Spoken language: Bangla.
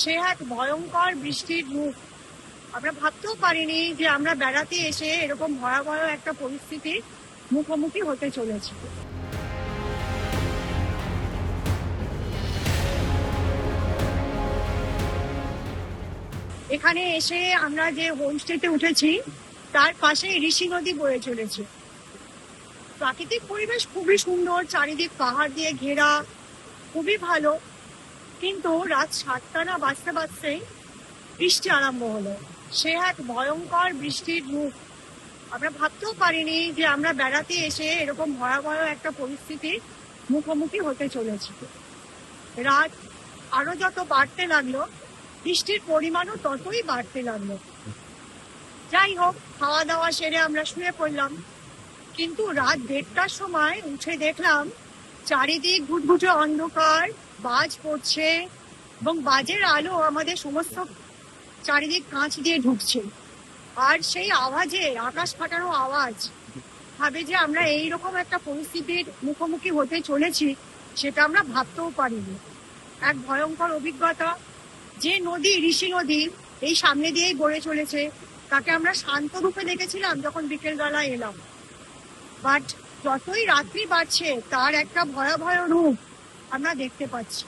সে এক ভয়ঙ্কর বৃষ্টির রূপ। আমরা ভাবতেও পারিনি যে আমরা বেড়াতে এসে এরকম ভয়াবহ একটা পরিস্থিতির মুখোমুখি হতে চলেছি। এখানে এসে আমরা যে হোমস্টেতে উঠেছি তার পাশে ঋষি নদী বয়ে চলেছে। প্রাকৃতিক পরিবেশ খুবই সুন্দর, চারিদিক পাহাড় দিয়ে ঘেরা, খুবই ভালো। কিন্তু রাত 7টা না বাজতে বাজতেই বৃষ্টি আরম্ভ হলো। সে এক ভয়ঙ্কর বৃষ্টির রূপ। আমরা ভাবতেও পারিনি যে আমরা বেড়াতে এসে এরকম ভয়াবহ একটা পরিস্থিতির মুখোমুখি হতে চলেছি। রাত আরো যত বাড়তে লাগলো, বৃষ্টির পরিমাণও ততই বাড়তে লাগলো। যাই হোক, খাওয়া দাওয়া সেরে আমরা শুয়ে পড়লাম। কিন্তু রাত 1:30টার সময় উঠে দেখলাম চারিদিক ঘুটঘুটে অন্ধকার, বাজ পড়ছে এবং বাজের আলো আমাদের সমস্ত চারিদিক কাঁচ দিয়ে ঢুকছে। আর সেই আওয়াজে, আকাশ ফাটানো আওয়াজ, ভাবে যে আমরা এইরকম একটা পরিস্থিতির মুখোমুখি হতে চলেছি সেটা আমরা ভাবতেও পারিনি। এক ভয়ঙ্কর অভিজ্ঞতা। যে নদী, ঋষি নদী, এই সামনে দিয়েই বয়ে চলেছে, তাকে আমরা শান্ত রূপে দেখেছিলাম যখন বিকেল বেলা এলাম। বাট যতই রাত্রি বাড়ছে তার একটা ভয়াবহ রূপ আমরা দেখতে পাচ্ছি।